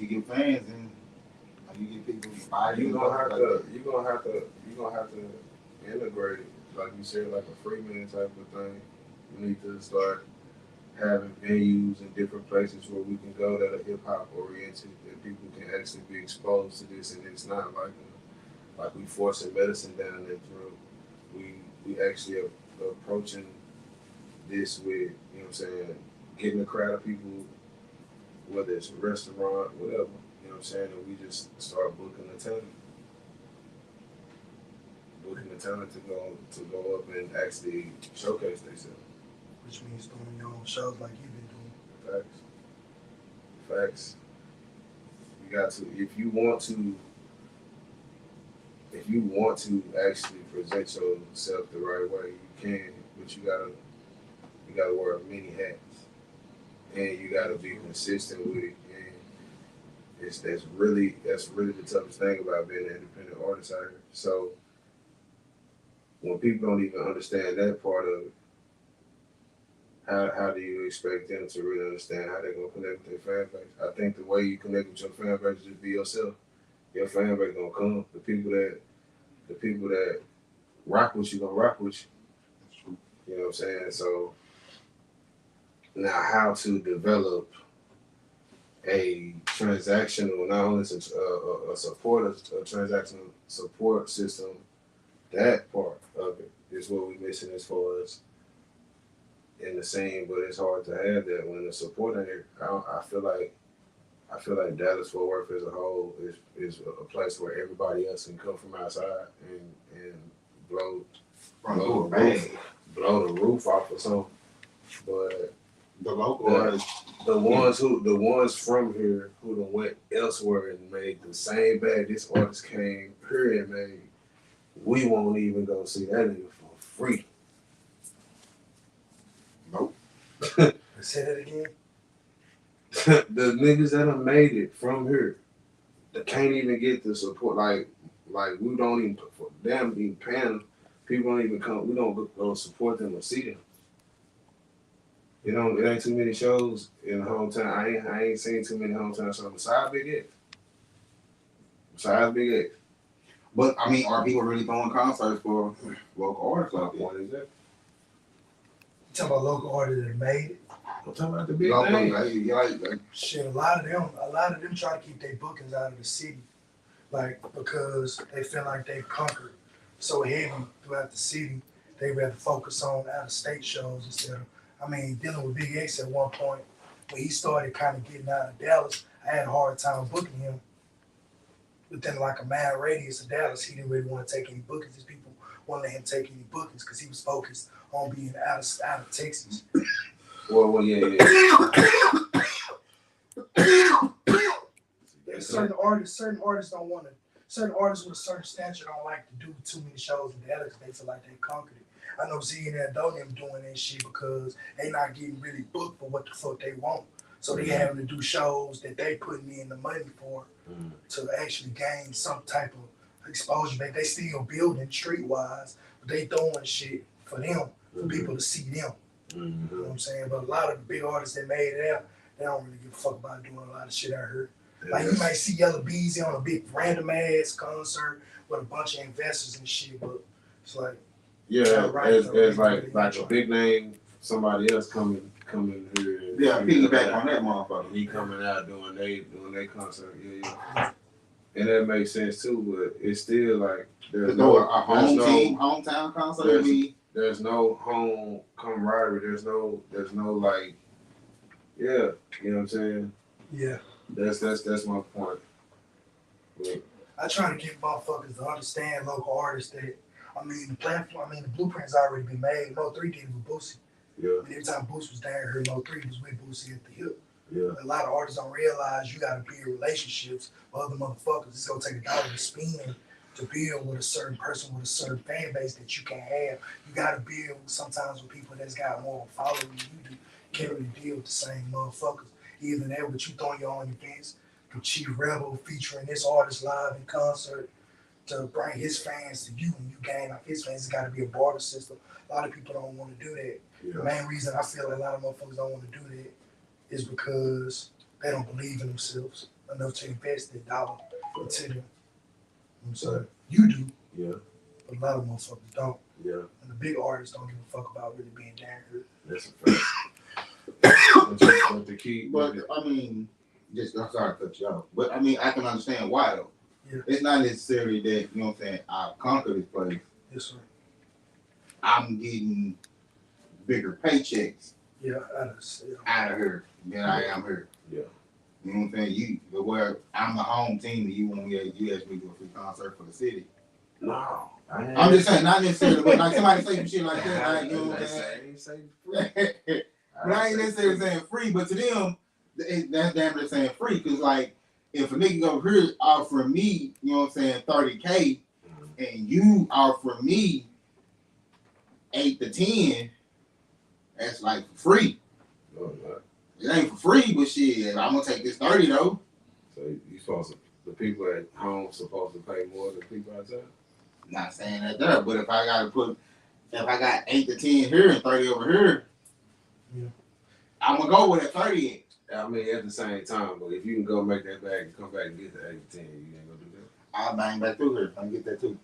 get fans and how do you get people to buy you? You're gonna have to integrate it, like you said, like a freemium type of thing. We need to start having venues in different places where we can go that are hip hop oriented, that people can actually be exposed to this, and it's not like we forcing medicine down their throat. We actually are approaching this with, you know what I'm saying, getting a crowd of people, whether it's a restaurant, whatever, you know what I'm saying, and we just start booking the talent. Booking the talent to go up and actually showcase themselves. Which means doing your own shows like you've been doing. Facts. You got to, if you want to actually present yourself the right way, you can, but you gotta wear many hats, and you gotta be consistent with it. And that's really the toughest thing about being an independent artist out here. So when people don't even understand that part of it, how do you expect them to really understand how they're gonna connect with their fan base? I think the way you connect with your fan base is just be yourself. Your fan base gonna come. The people that rock with you gonna rock with you. You know what I'm saying? So now how to develop a transactional, not only a transactional support system, that part of it is what we're missing as far as in the scene, but it's hard to have that when the support in here. I feel like Dallas Fort Worth as a whole is a place where everybody else can come from outside and blow the roof off or something. But The local artists, the ones from here who done went elsewhere and made the same bag this artist came here and made, we won't even go see that nigga for free. nope. Say that again. The niggas that have made it from here, they can't even get the support. Like we don't even, damn, even pay them. People don't even come. We don't go support them or see them. It ain't too many shows in the hometown. I ain't seen too many hometown shows besides Big X. Besides Big X. But I mean, are people really throwing concerts for local artists like that? What is that? You talking about local artists that made it? I'm talking about the big Local, names. like, Shit, a lot of them try to keep their bookings out of the city, like because they feel like they conquered so heavy throughout the city. They rather focus on out of state shows instead of. I mean, dealing with Big X at one point when he started kind of getting out of Dallas, I had a hard time booking him. Within like a mile radius of Dallas, he didn't really want to take any bookings. These people wouldn't let him take any bookings because he was focused on being out of Texas. Well, yeah. Certain artists don't want to. Certain artists with a certain stature don't like to do too many shows in Dallas because they feel like they conquered it. I know Z and them doing that shit because they not getting really booked for what the fuck they want. So they having to do shows that they putting in the money for to actually gain some type of exposure. They still building streetwise, but they throwing shit for them, for people to see them. You know what I'm saying? But a lot of the big artists that made it out, they don't really give a fuck about doing a lot of shit out here. Like you might see Yellow Beezy on a big random ass concert with a bunch of investors and shit, but it's like It's like a big name, somebody else coming here. Yeah, piggyback on that motherfucker. He coming out doing they concert, yeah. And that makes sense too, but it's still like there's no hometown concert. There's no home camaraderie. There's no like, yeah, you know what I'm saying? yeah. That's my point. But, I try to get motherfuckers to understand local artists that the blueprint's already been made. Mo 3 did it with Boosie. yeah, Every time Boosie was down here, Mo 3 was with Boosie at the hip. yeah. A lot of artists don't realize you gotta build relationships with other motherfuckers. It's gonna take a dollar to spend to build with a certain person with a certain fan base that you can't have. You gotta build sometimes with people that's got more of a following than you do. You can't really deal with the same motherfuckers. Either that with you throwing your own events, the Chief Rebel featuring this artist live in concert to bring his fans to you and you gain off his fans. It's gotta be a barter system. A lot of people don't wanna do that. Yeah. The main reason I feel like a lot of motherfuckers don't want to do that is because they don't believe in themselves enough to invest their dollar into them. So you do, Yeah, but a lot of motherfuckers don't. yeah, And the big artists don't give a fuck about really being down here. that's a fact. But the key, But I mean, I'm sorry to cut you off, but I mean, I can understand why though. Yeah. It's not necessarily that, you know what I'm saying, I've conquered this place. Yes, sir. I'm getting bigger paychecks Yeah, out of here than I am here. Yeah. You know what I'm saying? Where I'm the home team and you ask me to do a free concert for the city. no, I'm just saying, not necessarily, but like somebody say some shit like that, like, you know what I'm saying? But I ain't necessarily saying free, but to them, that's damn near saying free. Cause like, if a nigga over here offering me, you know what I'm saying, 30K, and you offer me 8 to 10, that's like for free. No, not. It ain't for free, but shit, I'm gonna take this 30 though. So you supposed to, the people at home supposed to pay more than people outside? Not saying that there, but if I got 8 to 10 here and 30 over here, Yeah. I'm gonna go with that 30. I mean, at the same time, but if you can go make that bag and come back and get the 8 to 10, you ain't gonna do that. I'll bang back through here. I can get that too.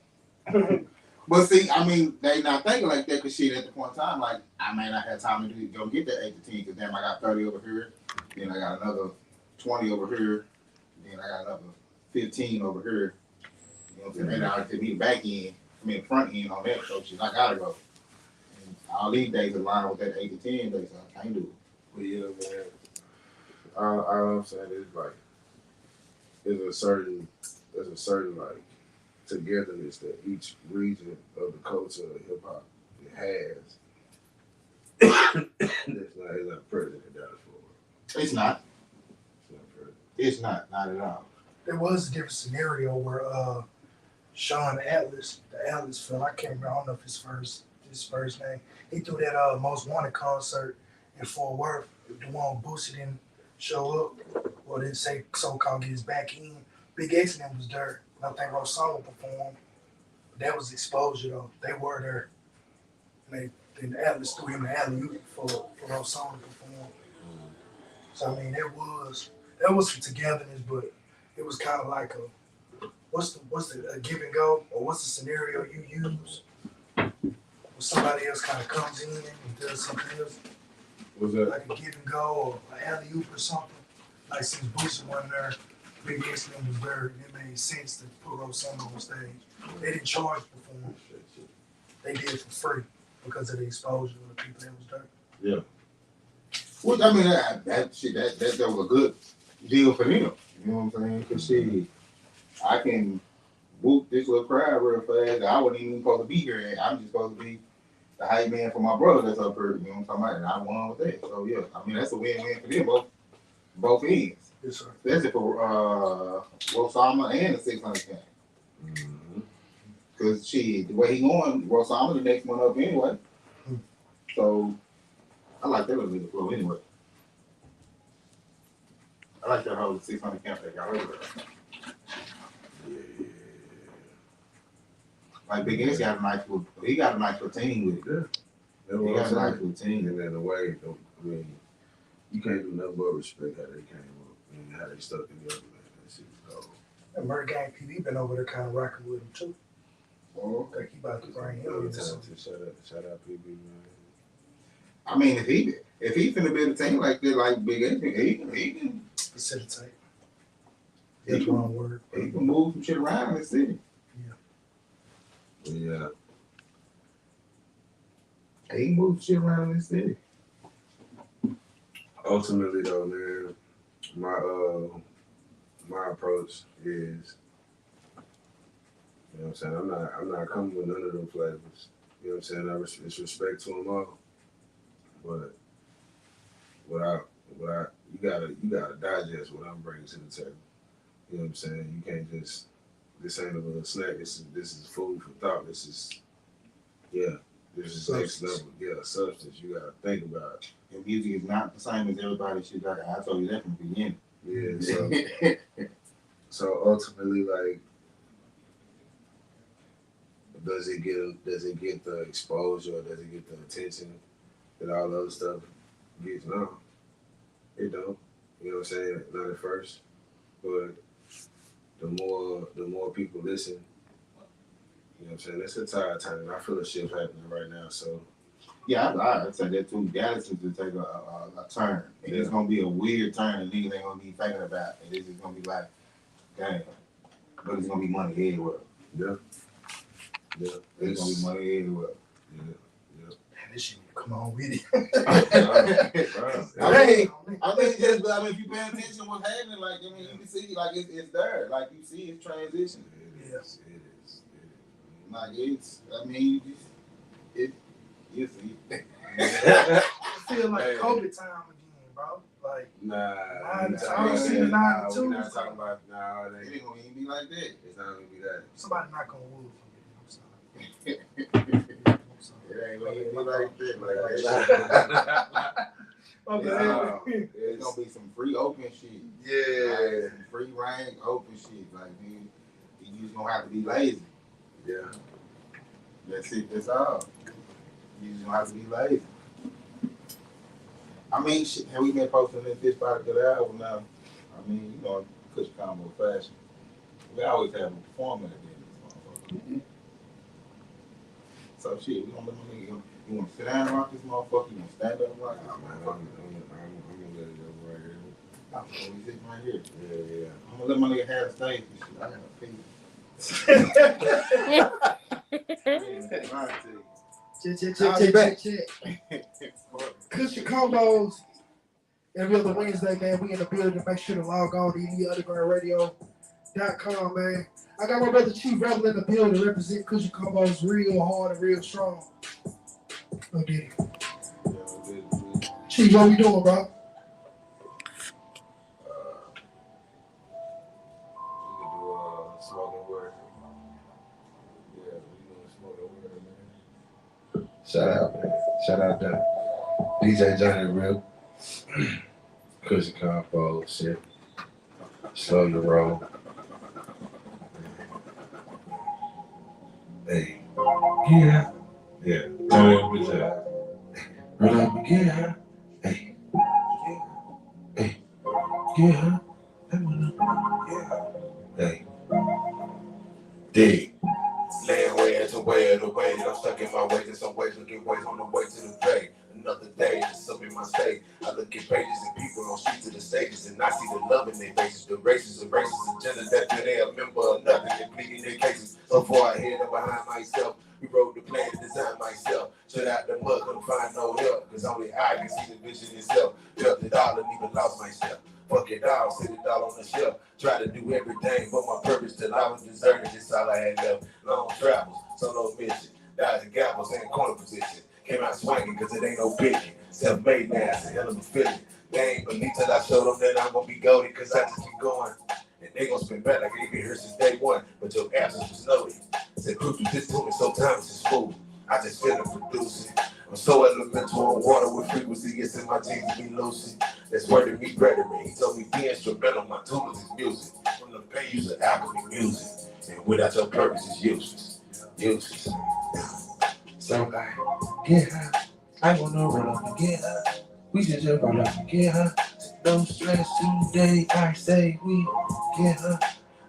But see, I mean, they not thinking like that because shit at the point in time, like, I may not have time to go get that 8 to 10 because damn, I got 30 over here, then I got another 20 over here, then I got another 15 over here. You know what I'm saying? And I have to be the back end, the front end on that, so shit, I gotta go. And all these days align with that 8 to 10 days, so I can't do it. But yeah, man. All I'm saying is like, there's a certain like togetherness that each region of the culture of hip hop has. It's not present in Dallas Fort Worth. It's not. It's not present. It's not at all. There was a different scenario where Sean Atlas, the Atlas fella, I can't remember, I don't know if his first name, he threw that Most Wanted concert in Fort Worth, the one Boosie didn't show up, or didn't say so-called get his back in. Big X and them was there. I think Rosanna performed. That was exposure though. They were there. And Then Atlas threw him an alley-oop for those songs to perform. So I mean, there was some togetherness, but it was kind of like what's the a give and go, or what's the scenario you use when somebody else kind of comes in and does something else, What's that? like a give and go or an alley-oop or something. Like since Boosie wasn't there, Big Incident was there, it made sense to put Rosanna on stage. They didn't charge to perform. They did it for free because of the exposure of the people that was there. Well, I mean, that was a good deal for them. You know what I'm saying? Because shit, I can whoop this little crowd real fast. I wasn't even supposed to be here. I'm just supposed to be the hype man for my brother that's up here. You know what I'm talking about? And I won with that. So yeah, I mean that's a win-win for them both ends. Yes, sir. Especially for Rosama and the 600 camp. Because the way he going, Rosama the next one up anyway. So I like that little bit of flow anyway. I like that whole 600 camp that got over there. Like Big Ass got a nice little team with it. That's He what got I'm a nice saying. little team. And then the way, I mean, you can't do nothing but respect how they came up and how they stuck together. Man. That shit was dope. And Murder Gang PD been over there kind of rocking with him too. Oh, Like he about to bring him Another in. time to shout out PB, man. I mean, if he finna build a team like that, like Big Ass, he can Facilitate. That's the wrong word. he can move some shit around in the city. But yeah, He can move shit around in the city. ultimately though, man, my approach is, you know what I'm saying, I'm not coming with none of them flavors. You know what I'm saying? It's respect to them all. But you gotta digest what I'm bringing to the table. You know what I'm saying? You can't just, this ain't a little snack. This is food for thought. This is next level. Yeah, substance. You gotta think about it. Your music is not the same as everybody's shit. I told you that from the beginning. Yeah. So ultimately, like, does it get the exposure? Does it get the attention that all the other stuff gets? No, it don't. You know what I'm saying? Not at first, but the more people listen, you know what I'm saying? It's a tide turning. I feel a shift happening right now. So Yeah, I'd say that too. Dallas is to take a turn. And it's gonna be a weird turn and niggas ain't gonna be thinking about. And it's just gonna be like, damn. But it's gonna be money everywhere. yeah, It's gonna be money everywhere. yeah. Man, this shit need to come on with it. I mean, if you pay attention to what's happening, like, I mean, you can see, like, it's there. Like, you see it's transition. It is. Like, you see. I feel like COVID time again, bro. Like, Nah, I don't see the 9 to 2. We're not talking about, nah, It ain't gonna even be like that. it's not gonna be that. somebody knock on wood for me. It ain't gonna even be like that. I'm Yeah. sorry. It's gonna be some free open shit. Yeah. Like, some free rank open shit. Like, you just gonna have to be lazy. Yeah. That's it. That's all. You just gonna have to be lazy. I mean, shit, have we been posting this about a good hour now? I mean, you know, Kush&Konvos fashion. We always have a performance at the end of this motherfucker. So shit, we gonna let my nigga. You wanna sit down and rock this motherfucker? You wanna stand up and rock this I'm motherfucker? gonna let it go right here. I'm gonna be sitting right here. Yeah. I'm gonna let my nigga have the stage and shit. I gotta pee. KushandKonvos. Every other Wednesday, man, we in the building. Make sure to log on to EliteUndergroundRadio.com, man. I got my brother Chief Rebel in the building, represent KushandKonvos real hard and real strong. Go get it. Chief, what we doing, bro? We could do smoking word. Yeah, we doing smoking word, man. Shout out, man. Shout out to DJ Johnny Real. KushandKonvos, shit. Slow your roll. Hey. Yeah. Turn it up. roll up and get high. Hey, hey, get high. I wanna get high. Hey, dig. Laying way to way the way. I'm stuck in my ways in some ways, looking ways on the way to the bay. Another day, it's up in my state. I look at pages and people on streets of the stages, and I see the love in their faces, the races and racist agenda that they a member of nothing and pleading their cases. So far ahead and behind myself, we wrote the plan to design myself. Shut out the mud, couldn't find no help, cause only I can see the vision itself. Felt the dollar and even lost myself. Fuck it all, sit it all on the shelf. Try to do everything but my purpose till I was deserted. That's all I had left. Long travels, solo mission. Dodge the gavels in corner position. Came out swinging cause it ain't no picking. Self-made now, it's a hell of a feeling. They ain't believe till I showed them that I'm gonna be goated cause I just keep going. And they gonna spin back like they been here since day one. But your absence was noted. Said proof you just told me sometimes it's smooth. I just feel it producing. I'm so elemental on water with frequency. It's in my genes to be lucid. That's where to me brethren. He told me be instrumental. My tools is music. From the pain use of alchemy music. And without your purpose, it's useless. Useless. So I get high. I wanna roll up and get high. We should just roll up and get high. No stress today. I say we get high.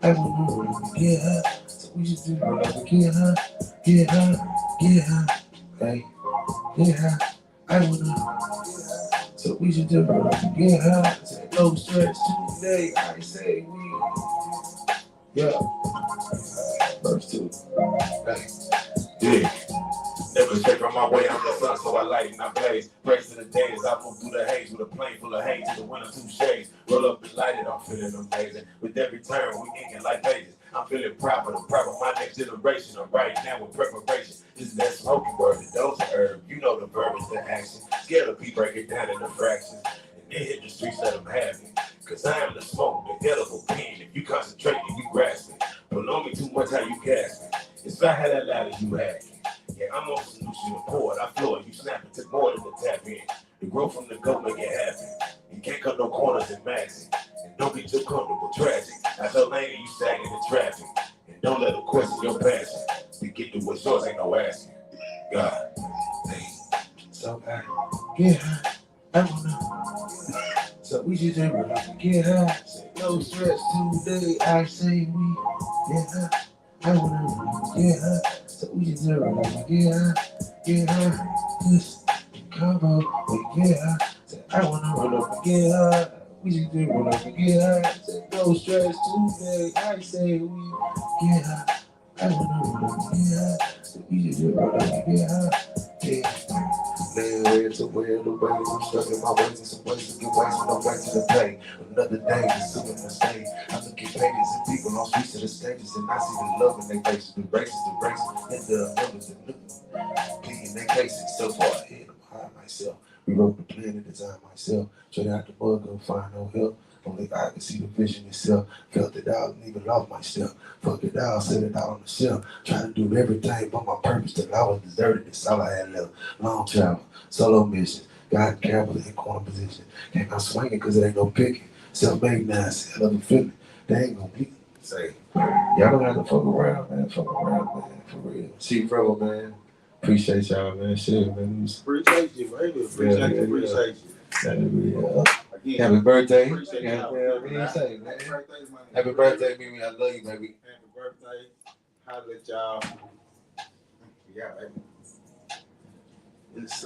I wanna roll up and get high. So we should just roll up and get high. Get high. Get high. Hey. Get high. I wanna. So we should just roll up and get high. Say no stress today. I say we. Yeah. Verse 2. Hey. Yeah. Never stray from my way, I'm the sun, so I light and I blaze. Praise to the days, I move through the haze with a plane full of hate to the winter two shades. Roll up and light it, I'm feeling amazing. With every turn, we inking like pages. I'm feeling proper, the proper, my next generation. I'm right now with preparation. This is that smoking word, the dose of herb. You know the verb is the action. Scale of P, break it down in the fractions. And then hit the streets, let them have it. Cause I am the smoke, the edible pen. If you concentrate and you grasp it. Prolong me too much how you gasp it. If I had that louder, you had it. Yeah, I'm on solution report. I floor you snap it to more than the tap in. The growth from the go make it happen. You can't cut no corners and maxing. And don't be too comfortable tragic. I feel lane you sagging in traffic. And don't let them question your passion. To get to what's yours ain't no asking. God, hey. So I get high. I wanna. So we should just roll up and get high. Say no stress today. I say we get high. I wanna roll up and get high. So we just roll up and get high. Get high. Kush&Konvos, we get high. Say I wanna roll up and get high. We just roll up and get high. Say no stress today. I say we get high. I wanna roll up and get high. So we just roll up and get high. Yeah. Laying way to where the way I'm stuck in my ways in some ways to get ways when I'm back to the pay. Another day, just sitting in my state. I look at pages and people on streets of the stages, and I see the love in their faces, the races, and the numbers and pleading their cases. So far ahead, I'm behind myself. We wrote the plan and designed myself. Straight out the mud, go find no help. Only I can see the vision itself. Felt it out and even lost myself. Fuck it out, set it out on the shelf. Trying to do everything but my purpose till I was deserted. That's all I had left. Long travel, solo mission. Got careful in corner position. Came out swinging cause it ain't no picking. Self-made now, it's a hell of a feeling. They ain't gonna be. Say, y'all don't have to fuck around, man. Fuck around, man. For real. Chief Rebel, man. Appreciate y'all, man. Shit, man. Appreciate you, baby. Appreciate you. Again, Happy birthday. appreciate Yeah, y'all. man. What do you say, man? Happy birthday, man. Happy birthday, baby. I love you, baby. Happy birthday. Holla at y'all. Yeah, baby. It's